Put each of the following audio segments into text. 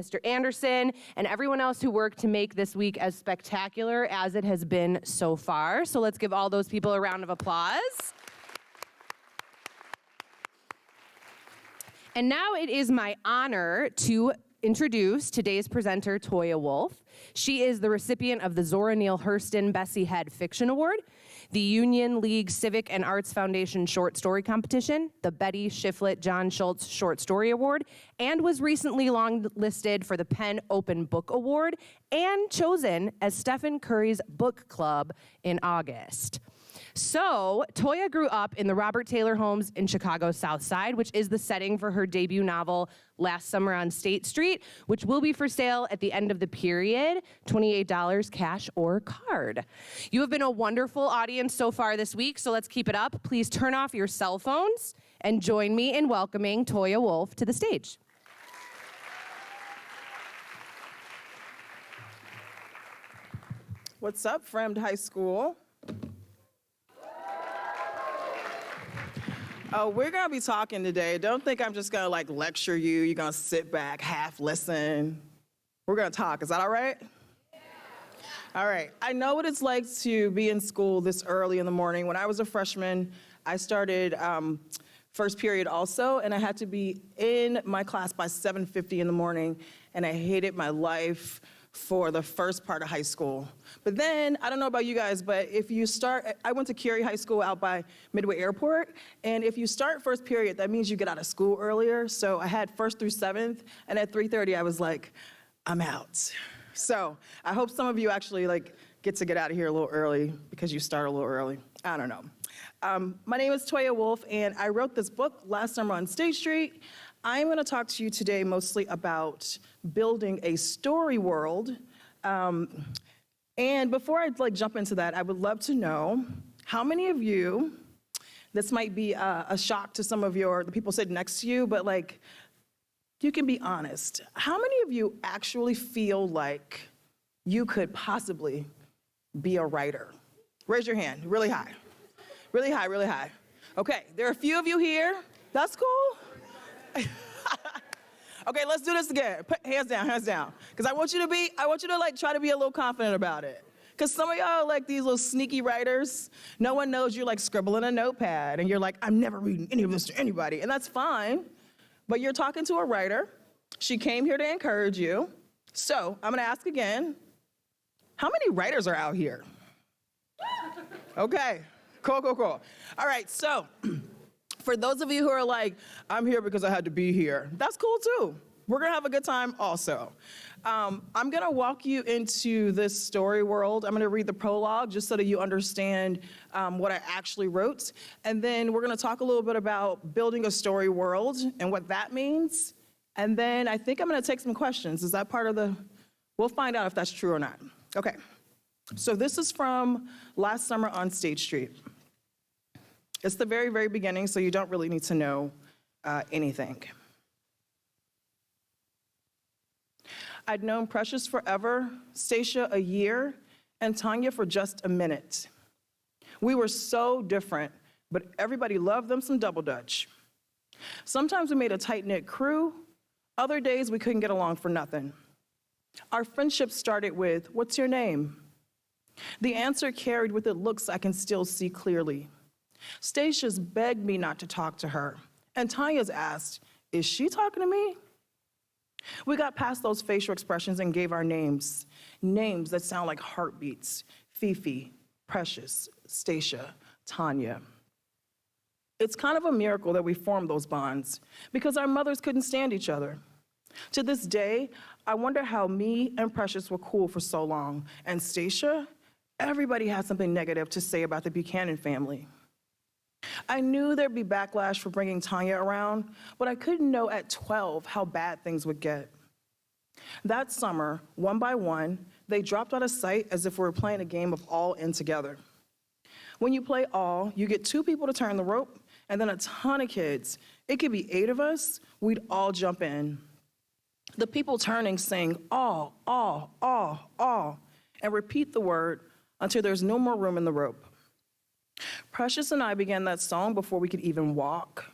Mr. Anderson, and everyone else who worked to make this week as spectacular as it has been so far. So let's give all those people a round of applause. And now it is my honor to introduce today's presenter, Toya Wolf. She is the recipient of the Zora Neale Hurston Bessie Head Fiction Award, the Union League Civic and Arts Foundation Short Story Competition, the Betty Shiflett John Schultz Short Story Award, and was recently longlisted for the Penn Open Book Award and chosen as Stephen Curry's book club in August. So, Toya grew up in the Robert Taylor homes in Chicago's South Side, which is the setting for her debut novel, Last Summer on State Street, which will be for sale at the end of the period, $28 cash or card. You have been a wonderful audience so far this week, so let's keep it up. Please turn off your cell phones and join me in welcoming Toya Wolf to the stage. What's up, Fremd High School? Oh, we're gonna be talking today. Don't think I'm just gonna lecture you. You're gonna sit back, half listen. We're gonna talk, is that all right? Yeah. All right, I know what it's like to be in school this early in the morning. When I was a freshman, I started first period also, and I had to be in my class by 7:50 in the morning, and I hated my life for the first part of high school. But then, I don't know about you guys, but if you start, I went to Curie High School out by Midway Airport, and if you start first period, that means you get out of school earlier. So I had first through seventh, and at 3:30, I was like, I'm out. So I hope some of you actually get out of here a little early because you start a little early. I don't know. My name is Toya Wolf, and I wrote this book, Last Summer on State Street. I'm going to talk to you today mostly about building a story world. And before I jump into that, I would love to know how many of you, this might be a shock to some of the people sitting next to you, but you can be honest. How many of you actually feel like you could possibly be a writer? Raise your hand, really high. Really high, really high. Okay, there are a few of you here. That's cool. Okay, let's do this again. Put hands down. Because I want you to try to be a little confident about it. Because some of y'all are these little sneaky writers. No one knows you're scribbling a notepad and you're I'm never reading any of this to anybody. And that's fine. But you're talking to a writer. She came here to encourage you. So I'm gonna ask again, how many writers are out here? Okay, cool. All right, so for those of you who are I'm here because I had to be here, that's cool too. We're gonna have a good time also. I'm gonna walk you into this story world. I'm gonna read the prologue just so that you understand what I actually wrote. And then we're gonna talk a little bit about building a story world and what that means. And then I think I'm gonna take some questions. Is that part of we'll find out if that's true or not. Okay, so this is from Last Summer on State Street. It's the very, very beginning, so you don't really need to know anything. I'd known Precious forever, Stacia a year, and Tanya for just a minute. We were so different, but everybody loved them some double dutch. Sometimes we made a tight-knit crew. Other days we couldn't get along for nothing. Our friendship started with, "What's your name?" The answer carried with it looks I can still see clearly. Stacia's begged me not to talk to her, and Tanya's asked, "Is she talking to me?" We got past those facial expressions and gave our names that sound like heartbeats: Fifi, Precious, Stacia, Tanya. It's kind of a miracle that we formed those bonds because our mothers couldn't stand each other. To this day, I wonder how me and Precious were cool for so long, and Stacia, everybody had something negative to say about the Buchanan family. I knew there'd be backlash for bringing Tanya around, but I couldn't know at 12 how bad things would get. That summer, one by one, they dropped out of sight as if we were playing a game of all in together. When you play all, you get 2 people to turn the rope, and then a ton of kids. It could be 8 of us, we'd all jump in. The people turning sing all, and repeat the word until there's no more room in the rope. Precious and I began that song before we could even walk.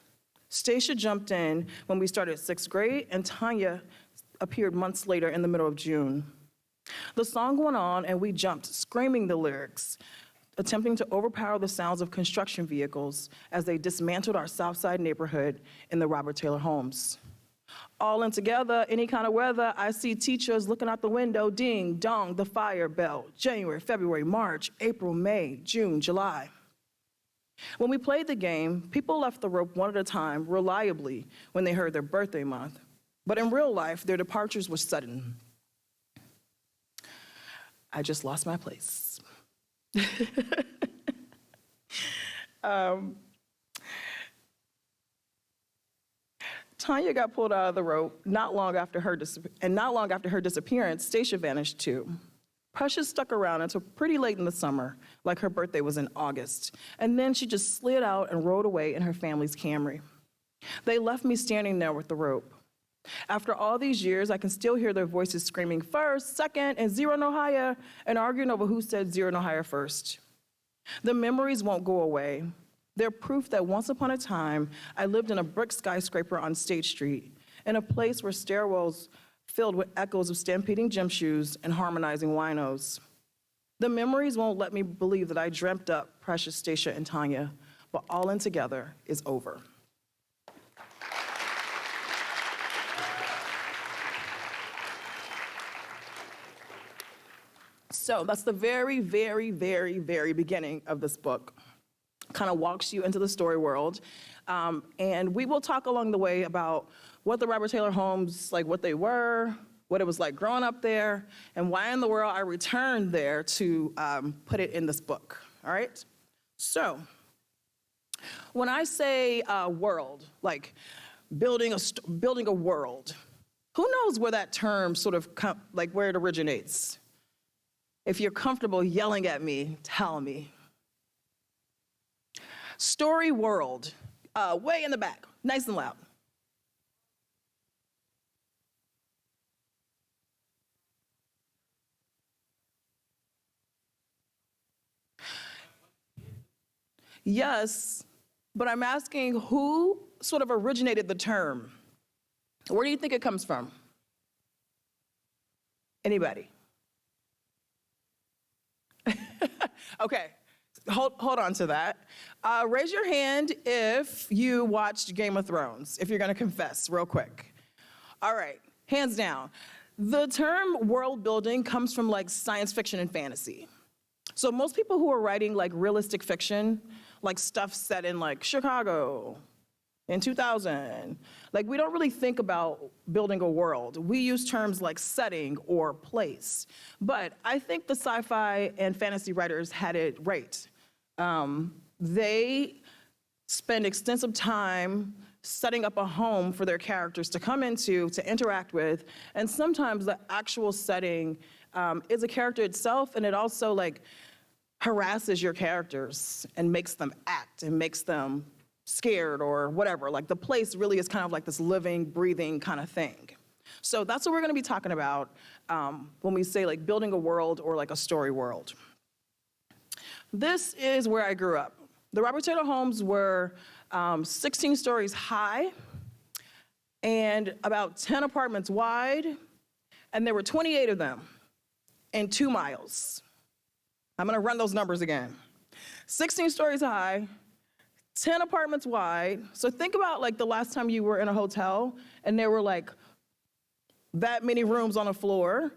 Stacia jumped in when we started 6th grade, and Tanya appeared months later in the middle of June. The song went on, and we jumped, screaming the lyrics, attempting to overpower the sounds of construction vehicles as they dismantled our Southside neighborhood in the Robert Taylor homes. All in together, any kind of weather, I see teachers looking out the window, ding, dong, the fire bell, January, February, March, April, May, June, July. When we played the game, people left the rope one at a time, reliably, when they heard their birthday month. But in real life, their departures were sudden. I just lost my place. Tanya got pulled out of the rope, not long after her disappearance, Stacia vanished too. Precious stuck around until pretty late in the summer, like her birthday was in August, and then she just slid out and rode away in her family's Camry. They left me standing there with the rope. After all these years, I can still hear their voices screaming first, second, and zero no higher, and arguing over who said zero no higher first. The memories won't go away. They're proof that once upon a time, I lived in a brick skyscraper on State Street, in a place where stairwells filled with echoes of stampeding gym shoes and harmonizing winos. The memories won't let me believe that I dreamt up Precious, Stacia, and Tanya, but All In Together is over. So that's the very, very, very, very beginning of this book. Kind of walks you into the story world. And we will talk along the way about what the Robert Taylor homes, like what they were, what it was like growing up there, and why in the world I returned there to put it in this book, all right? So, when I say world, like building a world, who knows where that term sort of, like where it originates? If you're comfortable yelling at me, tell me. Story world, way in the back, nice and loud. Yes, but I'm asking who sort of originated the term? Where do you think it comes from? Anybody? Okay, hold on to that. Raise your hand if you watched Game of Thrones, if you're gonna confess real quick. All right, hands down. The term world building comes from like science fiction and fantasy. So most people who are writing like realistic fiction, like stuff set in like Chicago in 2000, like we don't really think about building a world. We use terms like setting or place. But I think the sci-fi and fantasy writers had it right. They spend extensive time setting up a home for their characters to come into, to interact with, and sometimes the actual setting is a character itself, and it also like harasses your characters and makes them act and makes them scared or whatever. Like the place really is kind of like this living, breathing kind of thing. So that's what we're gonna be talking about when we say like building a world or like a story world. This is where I grew up. The Robert Taylor homes were 16 stories high and about 10 apartments wide, and there were 28 of them in 2 miles. I'm gonna run those numbers again. 16 stories high, 10 apartments wide. So think about like the last time you were in a hotel and there were like that many rooms on a floor,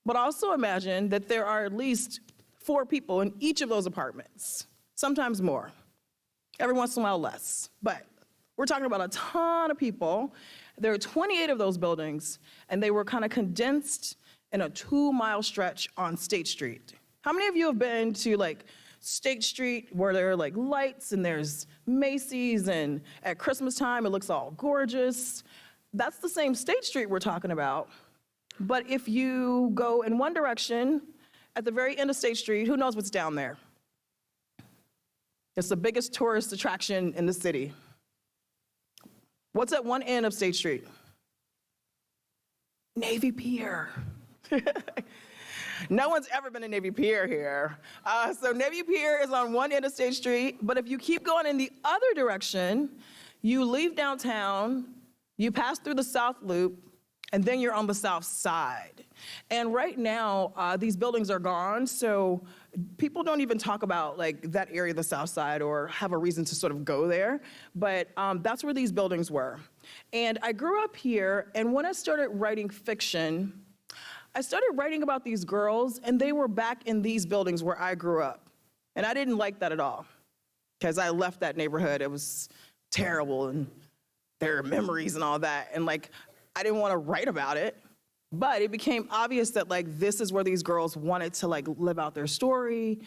but also imagine that there are at least 4 people in each of those apartments, sometimes more, every once in a while less. But we're talking about a ton of people. There are 28 of those buildings, and they were kind of condensed in a 2-mile stretch on State Street. How many of you have been to like State Street where there are like lights and there's Macy's, and at Christmas time it looks all gorgeous? That's the same State Street we're talking about. But if you go in one direction, at the very end of State Street, who knows what's down there? It's the biggest tourist attraction in the city. What's at one end of State Street? Navy Pier. No one's ever been to Navy Pier here. So Navy Pier is on one end of State Street, but if you keep going in the other direction, you leave downtown, you pass through the South Loop, and then you're on the South Side. And right now, these buildings are gone, so people don't even talk about like that area of the South Side or have a reason to sort of go there, but that's where these buildings were. And I grew up here, and when I started writing fiction, I started writing about these girls, and they were back in these buildings where I grew up. And I didn't like that at all, because I left that neighborhood. It was terrible, and there are memories and all that, and like, I didn't want to write about it. But it became obvious that like this is where these girls wanted to like live out their story.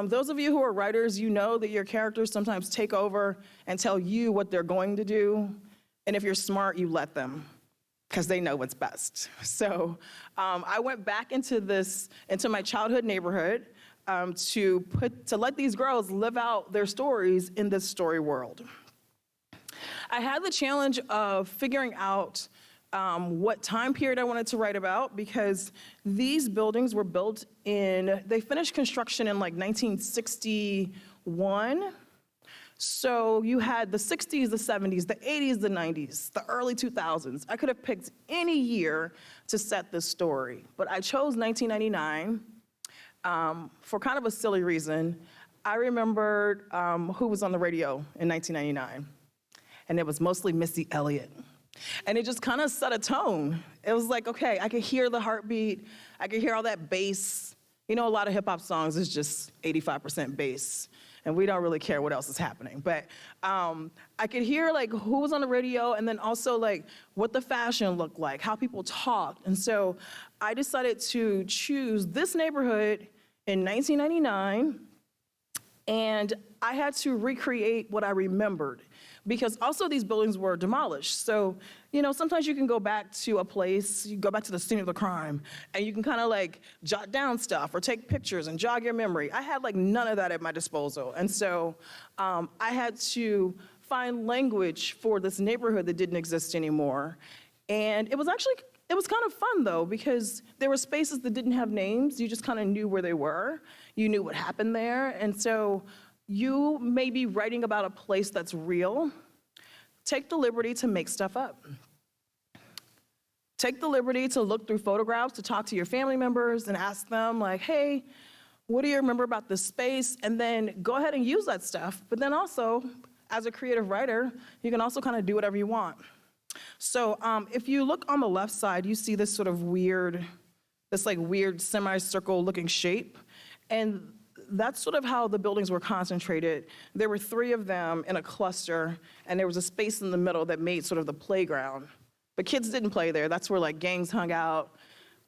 Those of you who are writers, you know that your characters sometimes take over and tell you what they're going to do. And if you're smart, you let them, because they know what's best. So I went back into my childhood neighborhood to let these girls live out their stories in this story world. I had the challenge of figuring out what time period I wanted to write about, because these buildings were built they finished construction in like 1961. So you had the 60s, the 70s, the 80s, the 90s, the early 2000s. I could have picked any year to set this story, but I chose 1999 for kind of a silly reason. I remembered who was on the radio in 1999, and it was mostly Missy Elliott. And it just kind of set a tone. It was like, okay, I could hear the heartbeat. I could hear all that bass. You know, a lot of hip hop songs is just 85% bass, and we don't really care what else is happening. But I could hear like who was on the radio, and then also like what the fashion looked like, how people talked. And so I decided to choose this neighborhood in 1999, and I had to recreate what I remembered, because also these buildings were demolished. So, you know, sometimes you can go back to a place, you go back to the scene of the crime, and you can kind of like jot down stuff or take pictures and jog your memory. I had like none of that at my disposal. And so I had to find language for this neighborhood that didn't exist anymore. And it was kind of fun though, because there were spaces that didn't have names. You just kind of knew where they were. You knew what happened there. And so you may be writing about a place that's real. Take the liberty to make stuff up. Take the liberty to look through photographs, to talk to your family members and ask them like, hey, what do you remember about this space? And then go ahead and use that stuff. But then also, as a creative writer, you can also kind of do whatever you want. So if you look on the left side, you see this sort of weird semicircle looking shape. And that's sort of how the buildings were concentrated. There were 3 of them in a cluster, and there was a space in the middle that made sort of the playground. But kids didn't play there. That's where like gangs hung out.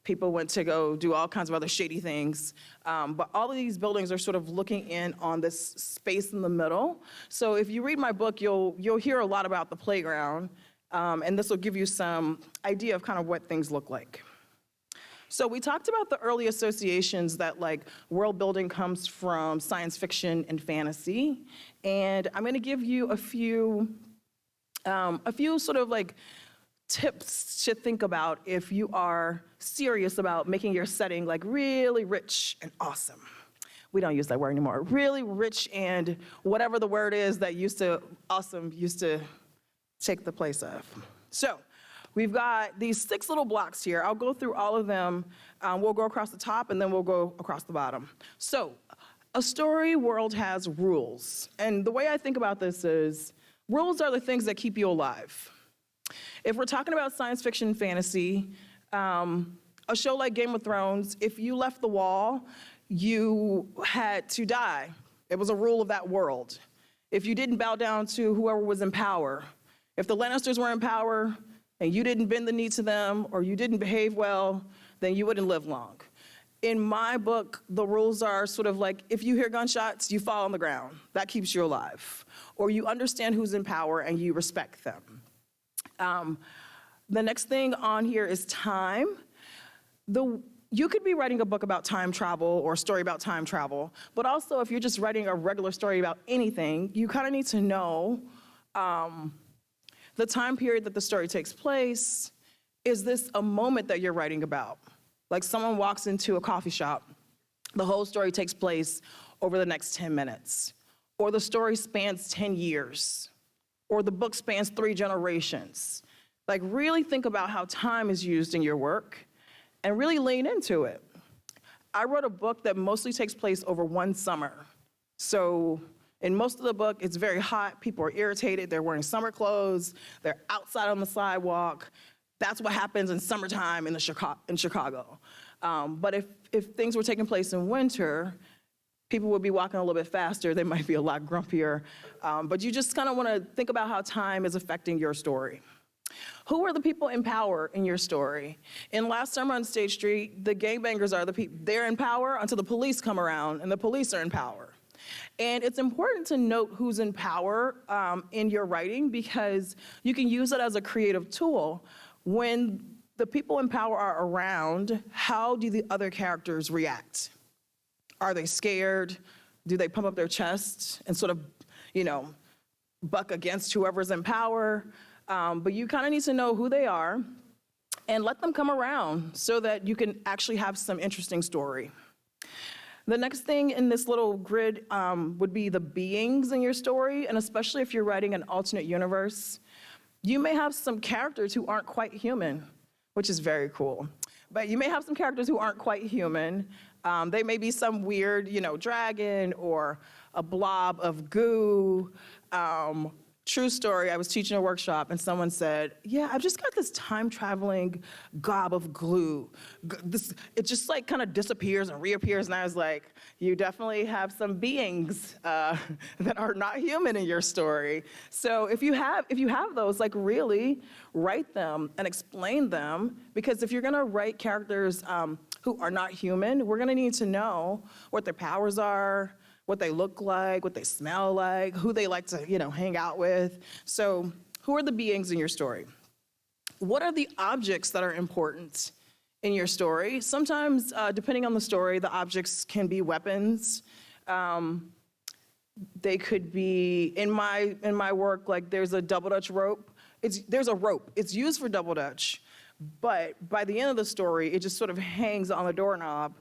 People went to go do all kinds of other shady things. But all of these buildings are sort of looking in on this space in the middle. So if you read my book, you'll hear a lot about the playground, and this will give you some idea of kind of what things look like. So we talked about the early associations that like world building comes from science fiction and fantasy, and I'm going to give you a few sort of like tips to think about if you are serious about making your setting like really rich and awesome. We don't use that word anymore. Really rich and whatever the word is that awesome used to take the place of. So we've got these 6 little blocks here. I'll go through all of them. We'll go across the top, and then we'll go across the bottom. So a story world has rules. And the way I think about this is rules are the things that keep you alive. If we're talking about science fiction and fantasy, a show like Game of Thrones, if you left the wall, you had to die. It was a rule of that world. If you didn't bow down to whoever was in power, if the Lannisters were in power, and you didn't bend the knee to them, or you didn't behave well, then you wouldn't live long. In my book, the rules are sort of like, if you hear gunshots, you fall on the ground. That keeps you alive. Or you understand who's in power and you respect them. The next thing on here is time. You could be writing a book about time travel or a story about time travel, but also if you're just writing a regular story about anything, you kind of need to know the time period that the story takes place. Is this a moment that you're writing about? Like someone walks into a coffee shop, the whole story takes place over the next 10 minutes. Or the story spans 10 years. Or the book spans 3 generations. Like, really think about how time is used in your work and really lean into it. I wrote a book that mostly takes place over one summer. So in most of the book, it's very hot. People are irritated. They're wearing summer clothes. They're outside on the sidewalk. That's what happens in summertime in Chicago. But if things were taking place in winter, people would be walking a little bit faster. They might be a lot grumpier. But you just kind of want to think about how time is affecting your story. Who are the people in power in your story? In Last Summer on State Street, the gangbangers are the people. They're in power until the police come around, and the police are in power. And it's important to note who's in power in your writing, because you can use it as a creative tool. When the people in power are around, how do the other characters react? Are they scared? Do they pump up their chest and sort of, buck against whoever's in power? But you kind of need to know who they are and let them come around so that you can actually have some interesting story. The next thing in this little grid would be the beings in your story, and especially if you're writing an alternate universe, you may have some characters who aren't quite human, which is very cool. But you may have some characters who aren't quite human. They may be some weird, dragon or a blob of goo. True story, I was teaching a workshop and someone said, yeah, I've just got this time-traveling gob of glue. It just like kind of disappears and reappears, and I was like, you definitely have some beings that are not human in your story. So if you have those, like really write them and explain them, because if you're gonna write characters who are not human, we're gonna need to know what their powers are, what they look like, what they smell like, who they like to, hang out with. So who are the beings in your story? What are the objects that are important in your story? Sometimes, depending on the story, the objects can be weapons. They could be, in my work, like there's a double Dutch rope. There's a rope. It's used for double Dutch, but by the end of the story, it just sort of hangs on the doorknob,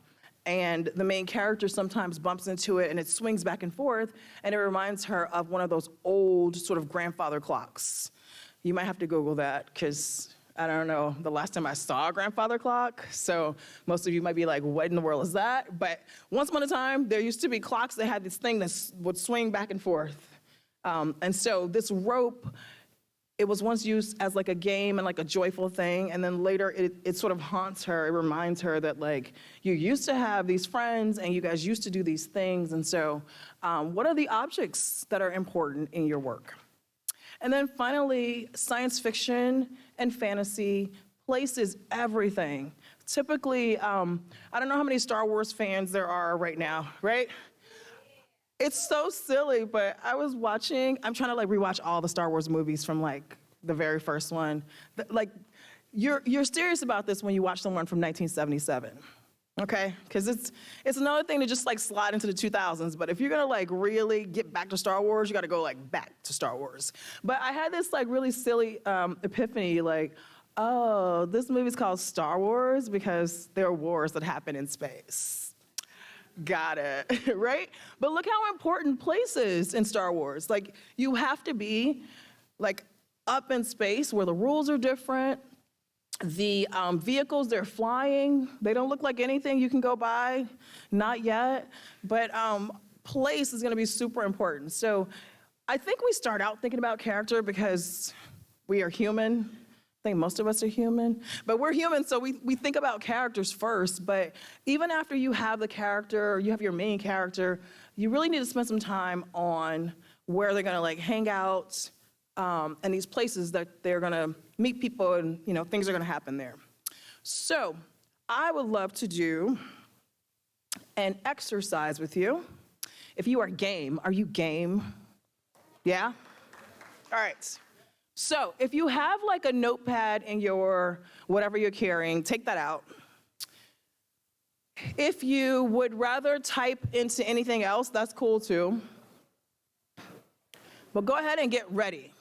and the main character sometimes bumps into it and it swings back and forth, and it reminds her of one of those old sort of grandfather clocks. You might have to Google that, because I don't know the last time I saw a grandfather clock, so most of you might be like, what in the world is that? But once upon a time, there used to be clocks that had this thing that would swing back and forth. And so this rope, it was once used as like a game and like a joyful thing, and then later it sort of haunts her. It reminds her that like you used to have these friends and you guys used to do these things. And so what are the objects that are important in your work? And then finally, science fiction and fantasy, place is everything. Typically, I don't know how many Star Wars fans there are right now, right? It's so silly, but I was watching, I'm trying to like rewatch all the Star Wars movies from like the very first one. Like, you're serious about this when you watch the one from 1977, okay? Because it's another thing to just like slide into the 2000s, but if you're gonna like really get back to Star Wars, you gotta go like back to Star Wars. But I had this like really silly epiphany, like, oh, this movie's called Star Wars because there are wars that happen in space. Got it, right? But look how important place is in Star Wars. Like, you have to be like up in space where the rules are different. The vehicles they're flying, they don't look like anything you can go by, not yet. But place is gonna be super important. So I think we start out thinking about character because we are human. I think most of us are human, but we're human, so we think about characters first. But even after you have the character, you have your main character, you really need to spend some time on where they're gonna like hang out, and these places that they're gonna meet people, and things are gonna happen there. So I would love to do an exercise with you. If you are game, are you game? Yeah? All right. So if you have like a notepad in your, whatever you're carrying, take that out. If you would rather type into anything else, that's cool too. But go ahead and get ready.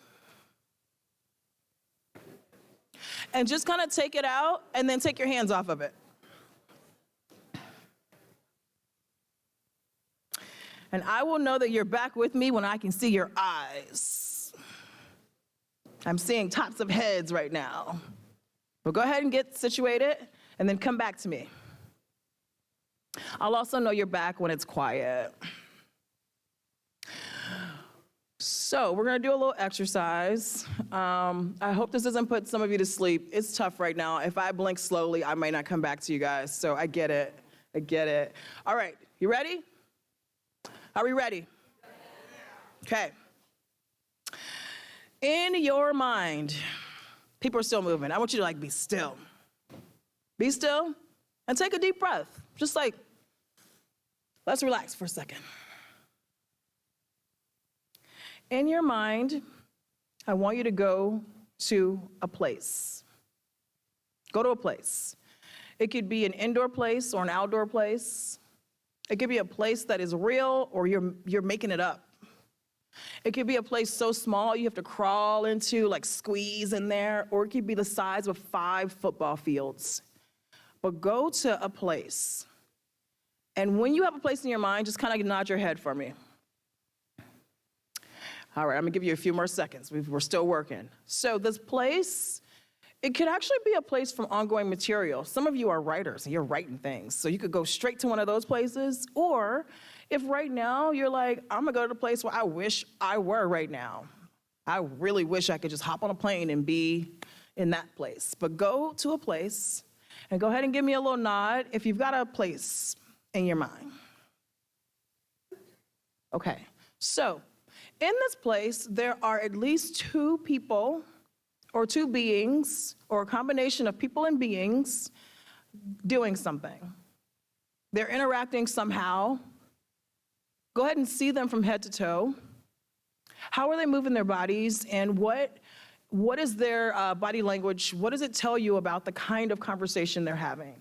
And just kind of take it out and then take your hands off of it. And I will know that you're back with me when I can see your eyes. I'm seeing tops of heads right now. But go ahead and get situated and then come back to me. I'll also know you're back when it's quiet. So we're gonna do a little exercise. I hope this doesn't put some of you to sleep. It's tough right now. If I blink slowly, I might not come back to you guys. So I get it. All right, you ready? Are we ready? Okay. In your mind, people are still moving. I want you to be still. Be still and take a deep breath. Just let's relax for a second. In your mind, I want you to go to a place. Go to a place. It could be an indoor place or an outdoor place. It could be a place that is real or you're making it up. It could be a place so small you have to crawl into, squeeze in there, or it could be the size of 5 football fields. But go to a place. And when you have a place in your mind, just kind of nod your head for me. All right, I'm gonna give you a few more seconds. We're still working. So this place, it could actually be a place from ongoing material. Some of you are writers and you're writing things. So you could go straight to one of those places. Or if right now you're I'm gonna go to the place where I wish I were right now. I really wish I could just hop on a plane and be in that place. But go to a place and go ahead and give me a little nod if you've got a place in your mind. Okay, so in this place, there are at least 2 people or 2 beings or a combination of people and beings doing something. They're interacting somehow. Go ahead and see them from head to toe. How are they moving their bodies, and what is their body language? What does it tell you about the kind of conversation they're having?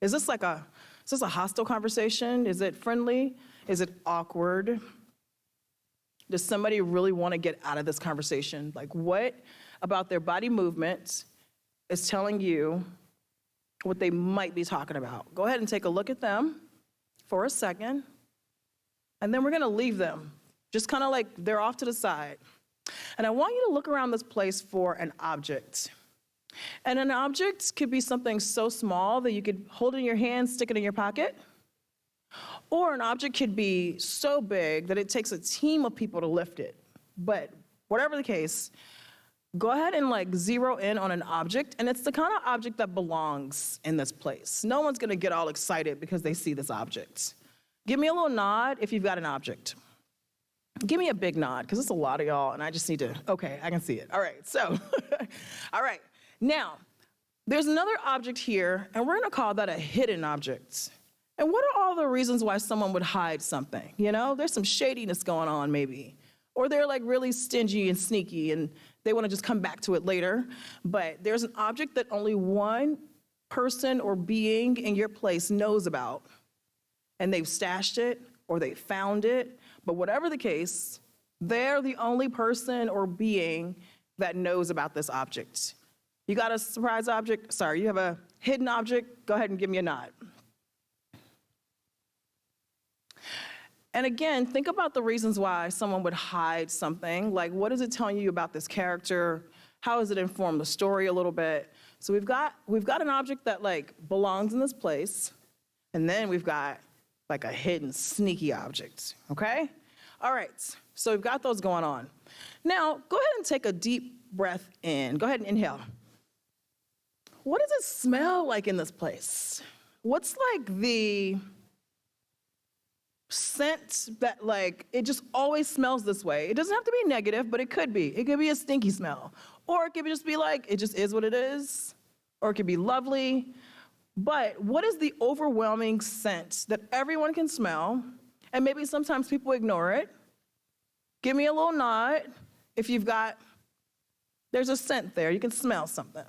Is this a hostile conversation? Is it friendly? Is it awkward? Does somebody really want to get out of this conversation? What about their body movement is telling you what they might be talking about? Go ahead and take a look at them for a second, and then we're gonna leave them, just kind of they're off to the side. And I want you to look around this place for an object. And an object could be something so small that you could hold it in your hand, stick it in your pocket. Or an object could be so big that it takes a team of people to lift it. But whatever the case, go ahead and zero in on an object, and it's the kind of object that belongs in this place. No one's gonna get all excited because they see this object. Give me a little nod if you've got an object. Give me a big nod, because it's a lot of y'all, and I just need to, okay, I can see it. All right, so, all right. Now, there's another object here, and we're gonna call that a hidden object. And what are all the reasons why someone would hide something? There's some shadiness going on maybe. Or they're really stingy and sneaky and they wanna just come back to it later. But there's an object that only one person or being in your place knows about. And they've stashed it or they found it. But whatever the case, they're the only person or being that knows about this object. You got a surprise object? Sorry, you have a hidden object? Go ahead and give me a nod. And again, think about the reasons why someone would hide something. What is it telling you about this character? How does it inform the story a little bit? So we've got an object that belongs in this place, and then we've got a hidden, sneaky object, okay? All right, so we've got those going on. Now, go ahead and take a deep breath in. Go ahead and inhale. What does it smell like in this place? What's the scent that it just always smells this way? It doesn't have to be negative, but it could be. It could be a stinky smell. Or it could just be it just is what it is. Or it could be lovely. But what is the overwhelming scent that everyone can smell? And maybe sometimes people ignore it. Give me a little nod if there's a scent there. You can smell something.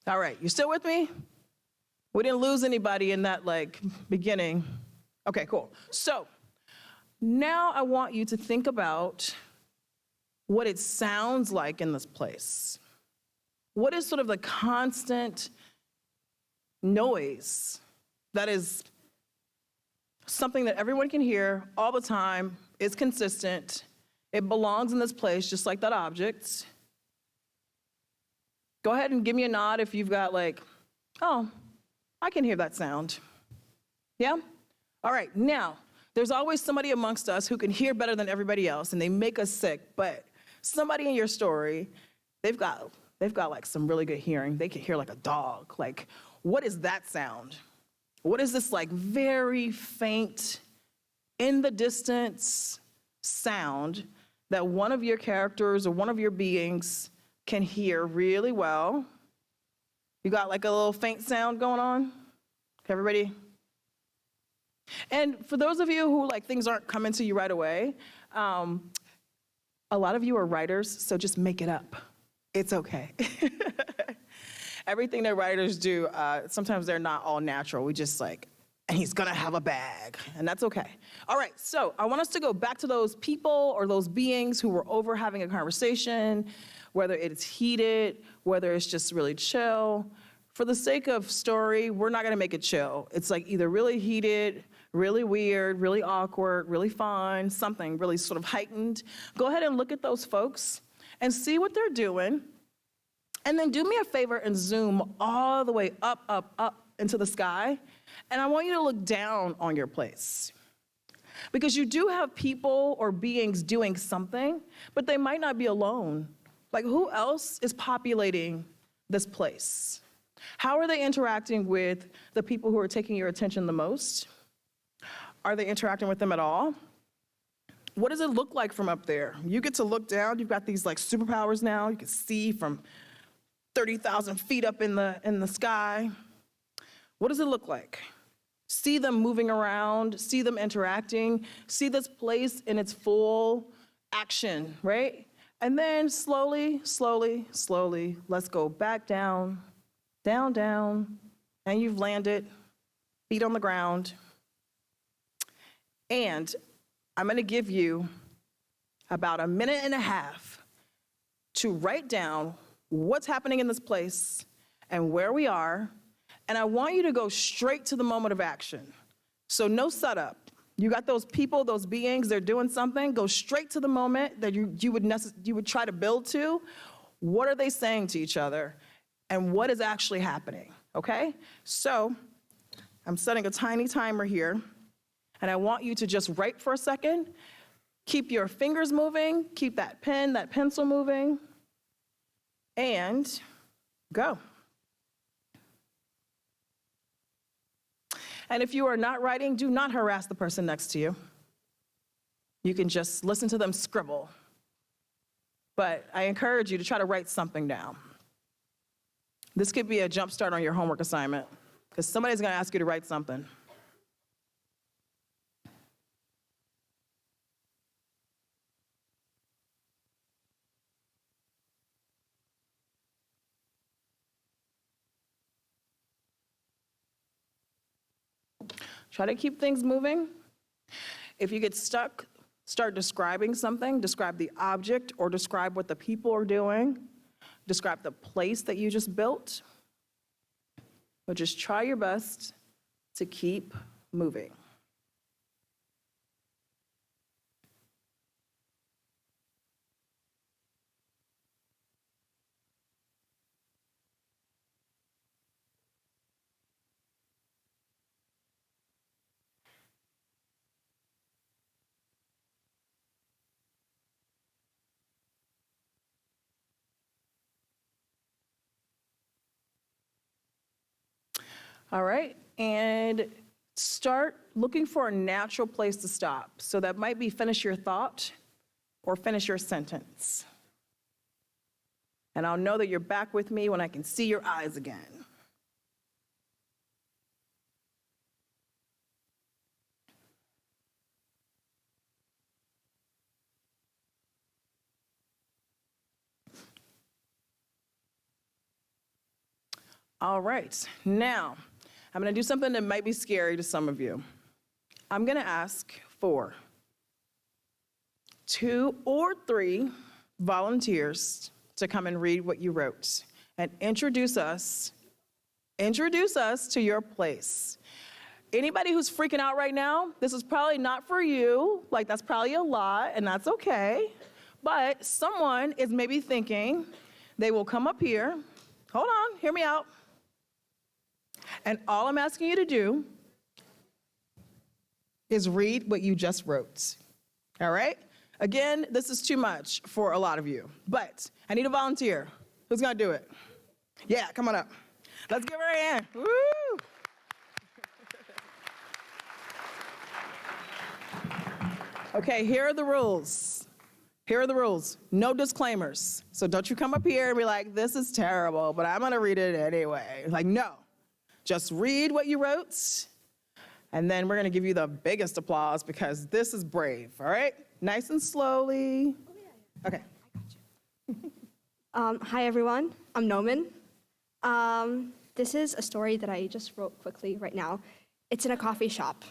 All right, you still with me? We didn't lose anybody in that beginning. Okay, cool. So now I want you to think about what it sounds like in this place. What is sort of the constant noise that is something that everyone can hear all the time, is consistent, it belongs in this place just like that object. Go ahead and give me a nod if you've got like, oh, I can hear that sound. Yeah? All right, now, there's always somebody amongst us who can hear better than everybody else, and they make us sick, but somebody in your story, they've got like some really good hearing. They can hear like a dog. Like, what is that sound? What is this like very faint, in the distance sound that one of your characters or one of your beings can hear really well? You got like a little faint sound going on? Everybody? And for those of you who like things aren't coming to you right away, a lot of you are writers, so just make it up. It's okay. Everything that writers do, sometimes they're not all natural. We just like, and he's gonna have a bag, and that's okay. All right, so I want us to go back to those people or those beings who were over having a conversation, whether it's heated, whether it's just really chill. For the sake of story, we're not gonna make it chill. It's like either really heated, really weird, really awkward, really fun, something really sort of heightened. Go ahead and look at those folks and see what they're doing. And then do me a favor and zoom all the way up, up, up into the sky. And I want you to look down on your place. Because you do have people or beings doing something, but they might not be alone. Like, who else is populating this place? How are they interacting with the people who are taking your attention the most? Are they interacting with them at all? What does it look like from up there? You get to look down. You've got these like superpowers now. You can see from 30,000 feet up in the sky. What does it look like? See them moving around, see them interacting, see this place in its full action, right? And then slowly, slowly, slowly, let's go back down, down, down, and you've landed, feet on the ground. And I'm gonna give you about a minute and a half to write down what's happening in this place and where we are. And I want you to go straight to the moment of action. So no setup. You got those people, those beings, they're doing something. Go straight to the moment that you would try to build to. What are they saying to each other? And what is actually happening, okay? So I'm setting a tiny timer here. And I want you to just write for a second. Keep your fingers moving. Keep that pen, that pencil moving. And go. And if you are not writing, do not harass the person next to you. You can just listen to them scribble. But I encourage you to try to write something down. This could be a jump start on your homework assignment, because somebody's gonna ask you to write something. Try to keep things moving. If you get stuck, start describing something. Describe the object or describe what the people are doing. Describe the place that you just built. But just try your best to keep moving. All right, and start looking for a natural place to stop. So that might be finish your thought or finish your sentence. And I'll know that you're back with me when I can see your eyes again. All right, now, I'm gonna do something that might be scary to some of you. I'm gonna ask for 2 or 3 volunteers to come and read what you wrote and introduce us to your place. Anybody who's freaking out right now, this is probably not for you. Like, that's probably a lot, and that's okay. But someone is maybe thinking they will come up here hold on, hear me out. And all I'm asking you to do is read what you just wrote. All right? Again, this is too much for a lot of you, but I need a volunteer. Who's gonna do it? Yeah, come on up. Let's give her a hand. Woo! Okay, here are the rules. Here are the rules. No disclaimers. So don't you come up here and be like, this is terrible, but I'm gonna read it anyway. Like, no. Just read what you wrote, and then we're gonna give you the biggest applause because this is brave, all right? Nice and slowly. Okay. Hi, everyone. I'm Noman. This is a story that I just wrote quickly right now. It's in a coffee shop.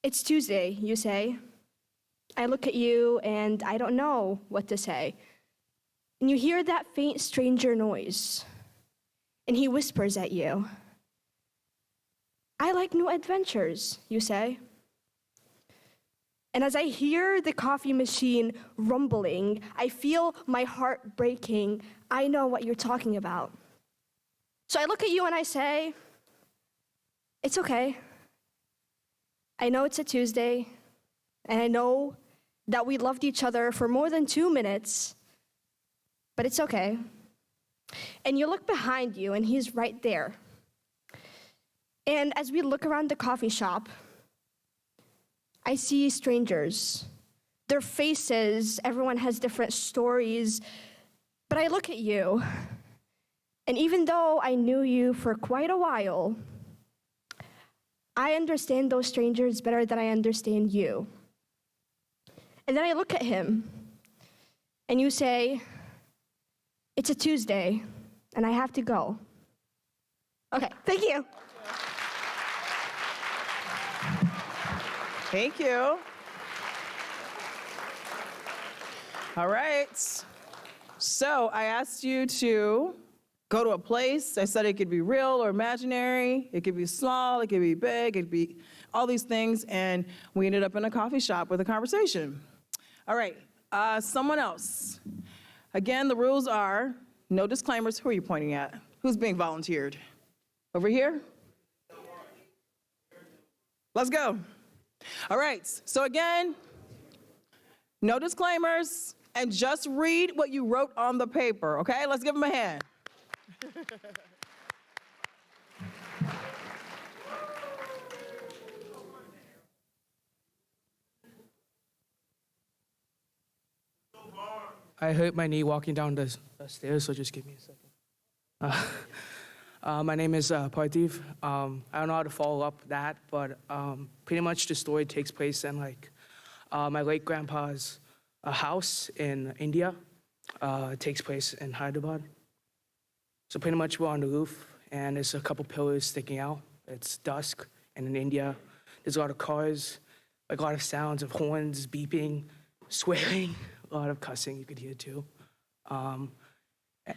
It's Tuesday, you say. I look at you, and I don't know what to say. And you hear that faint stranger noise, and he whispers at you. I like new adventures, you say. And as I hear the coffee machine rumbling, I feel my heart breaking. I know what you're talking about. So I look at you and I say, it's okay. I know it's a Tuesday, and I know that we loved each other for more than 2 minutes, but it's okay. And you look behind you, and he's right there. And as we look around the coffee shop, I see strangers. Their faces, everyone has different stories, but I look at you, and even though I knew you for quite a while, I understand those strangers better than I understand you. And then I look at him, and you say, it's a Tuesday, and I have to go. Okay, thank you. Thank you. All right. So I asked you to go to a place. I said it could be real or imaginary. It could be small. It could be big. It could be all these things. And we ended up in a coffee shop with a conversation. All right. Someone else. Again, the rules are no disclaimers. Who are you pointing at? Who's being volunteered? Over here? Let's go. All right, so again, no disclaimers, and just read what you wrote on the paper, okay? Let's give them a hand. I hurt my knee walking down the stairs, so just give me a second. My name is Parthiv. I don't know how to follow up that, but pretty much the story takes place in my late grandpa's house in India. It takes place in Hyderabad. So pretty much we're on the roof, and there's a couple pillars sticking out. It's dusk, and in India, there's a lot of cars, like a lot of sounds of horns, beeping, swearing, a lot of cussing you could hear too. Okay.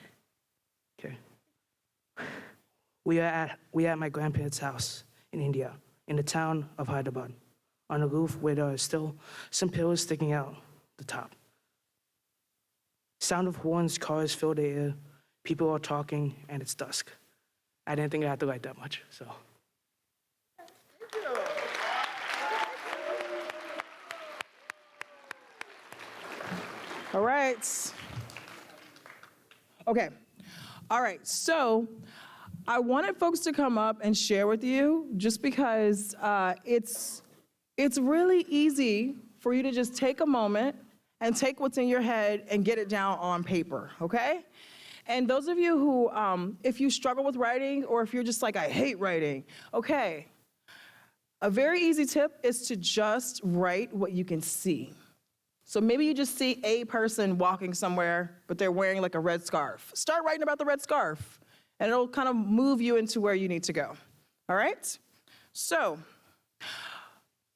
We are at my grandparents' house in India, in the town of Hyderabad, on a roof where there are still some pillars sticking out the top. Sound of horns, cars fill the air, people are talking, and it's dusk. I didn't think I had to write that much, so. All right. Okay. All right, so I wanted folks to come up and share with you just because it's really easy for you to just take a moment and take what's in your head and get it down on paper, okay? And those of you who, if you struggle with writing or if you're just like, I hate writing, okay, a very easy tip is to just write what you can see. So maybe you just see a person walking somewhere, but they're wearing like a red scarf. Start writing about the red scarf, and it'll kind of move you into where you need to go, all right? So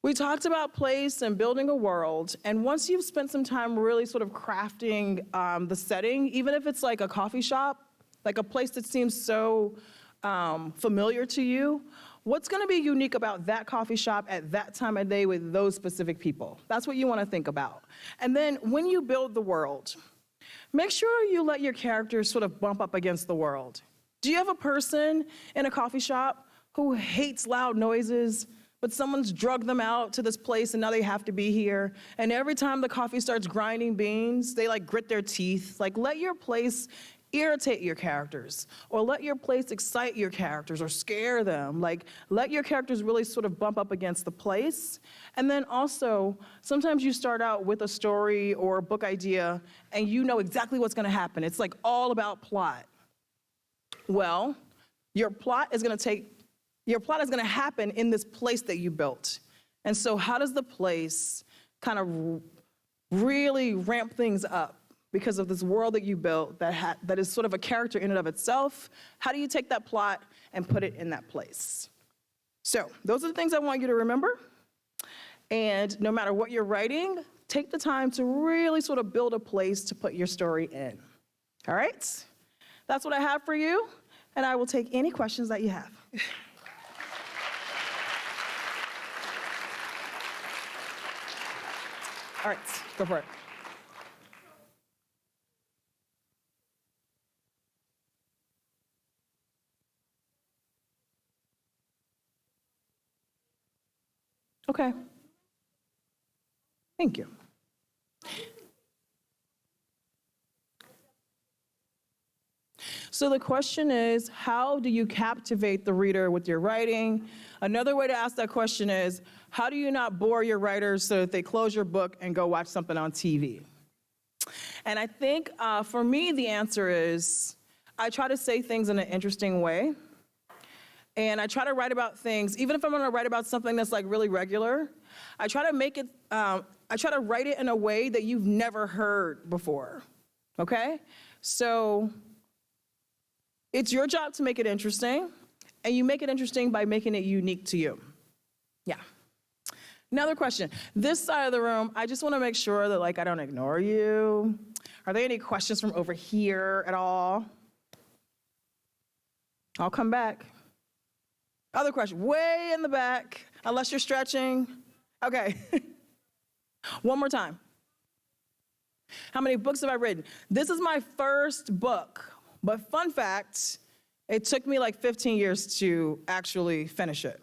we talked about place and building a world, and once you've spent some time really sort of crafting the setting, even if it's like a coffee shop, like a place that seems so familiar to you, what's gonna be unique about that coffee shop at that time of day with those specific people? That's what you wanna think about. And then when you build the world, Make sure you let your characters sort of bump up against the world. Do you have a person in a coffee shop who hates loud noises, but someone's drugged them out to this place and now they have to be here? And every time the coffee starts grinding beans, they like grit their teeth. Like, let your place irritate your characters, or let your place excite your characters or scare them. Like, let your characters really sort of bump up against the place. And then also, sometimes you start out with a story or a book idea and you know exactly what's gonna happen. It's like all about plot. Well, your plot is gonna happen in this place that you built. And so how does the place kind of really ramp things up because of this world that you built that is sort of a character in and of itself? How do you take that plot and put it in that place? So those are the things I want you to remember. And no matter what you're writing, take the time to really sort of build a place to put your story in. All right? That's what I have for you, and I will take any questions that you have. All right, go for it. Okay. Thank you. So the question is, how do you captivate the reader with your writing? Another way to ask that question is, how do you not bore your writers so that they close your book and go watch something on TV? And I think for me, the answer is, I try to say things in an interesting way. And I try to write about things, even if I'm gonna write about something that's like really regular, I try to make it, I try to write it in a way that you've never heard before, okay? So it's your job to make it interesting, and you make it interesting by making it unique to you. Yeah. Another question. This side of the room, I just wanna make sure that like I don't ignore you. Are there any questions from over here at all? I'll come back. Other question, way in the back, unless you're stretching. Okay. One more time. How many books have I written? This is my first book, but fun fact, it took me like 15 years to actually finish it.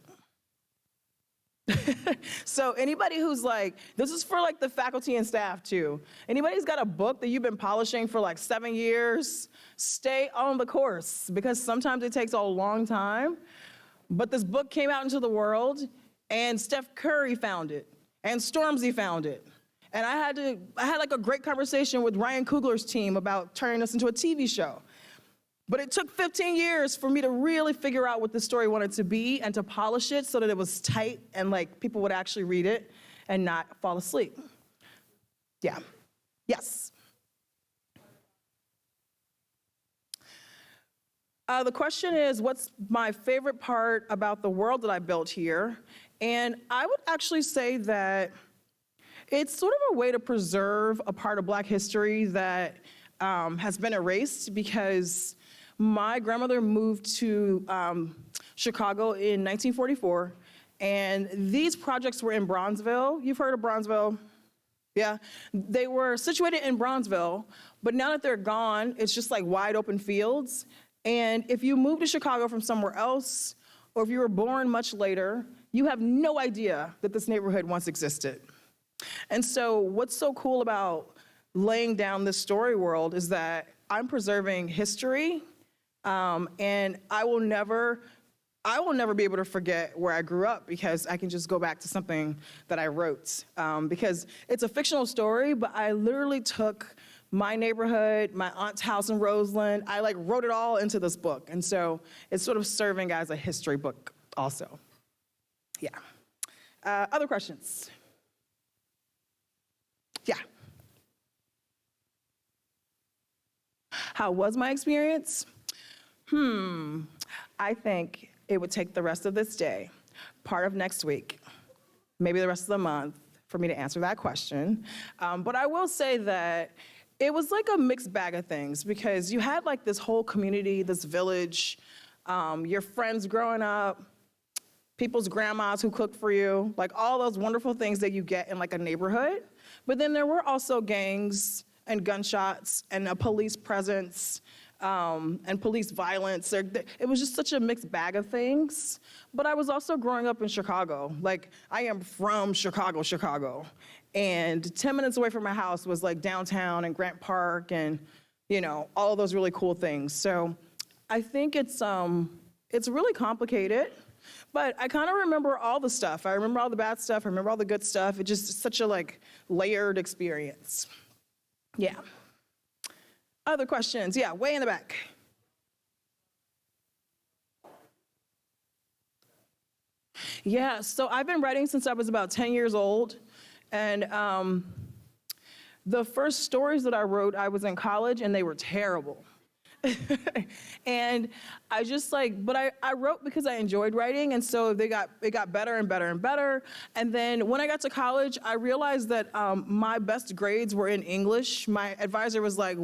So anybody who's like, this is for like the faculty and staff too. Anybody who's got a book that you've been polishing for like 7 years, stay on the course, because sometimes it takes a long time. But this book came out into the world, and Steph Curry found it, and Stormzy found it. And I had like a great conversation with Ryan Coogler's team about turning this into a TV show. But it took 15 years for me to really figure out what the story wanted to be and to polish it so that it was tight and like people would actually read it and not fall asleep. Yeah. Yes. The question is, what's my favorite part about the world that I built here? And I would actually say that it's sort of a way to preserve a part of Black history that has been erased, because my grandmother moved to Chicago in 1944, and these projects were in Bronzeville. You've heard of Bronzeville? Yeah, they were situated in Bronzeville, but now that they're gone, it's just like wide open fields. And if you move to Chicago from somewhere else, or if you were born much later, you have no idea that this neighborhood once existed. And so what's so cool about laying down this story world is that I'm preserving history, and I will never be able to forget where I grew up, because I can just go back to something that I wrote. Because it's a fictional story, but I literally took my neighborhood, my aunt's house in Roseland, I like wrote it all into this book. And so it's sort of serving as a history book also. Yeah. Other questions? Yeah. How was my experience? I think it would take the rest of this day, part of next week, maybe the rest of the month, for me to answer that question. But I will say that it was like a mixed bag of things, because you had like this whole community, this village, your friends growing up, people's grandmas who cook for you, like all those wonderful things that you get in like a neighborhood. But then there were also gangs and gunshots and a police presence and police violence. It was just such a mixed bag of things. But I was also growing up in Chicago. Like, I am from Chicago, Chicago. And 10 minutes away from my house was like downtown and Grant Park and, you know, all of those really cool things. So I think it's really complicated. But I kind of remember all the stuff. I remember all the bad stuff. I remember all the good stuff. It's just such a like layered experience. Yeah. Other questions? Yeah, way in the back. Yeah, so I've been writing since I was about 10 years old. And the first stories that I wrote, I was in college and they were terrible. And I just like, but I wrote because I enjoyed writing, and so it got better and better and better. And then when I got to college, I realized that my best grades were in English. My advisor was like,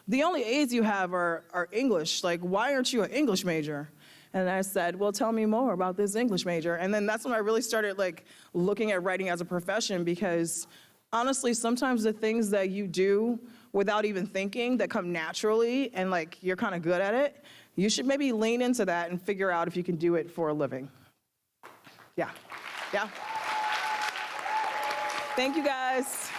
the only A's you have are English. Like, why aren't you an English major? And I said, well, tell me more about this English major. And then that's when I really started like looking at writing as a profession, because honestly, sometimes the things that you do without even thinking that come naturally and like you're kind of good at it, you should maybe lean into that and figure out if you can do it for a living. Yeah. Yeah. Thank you guys.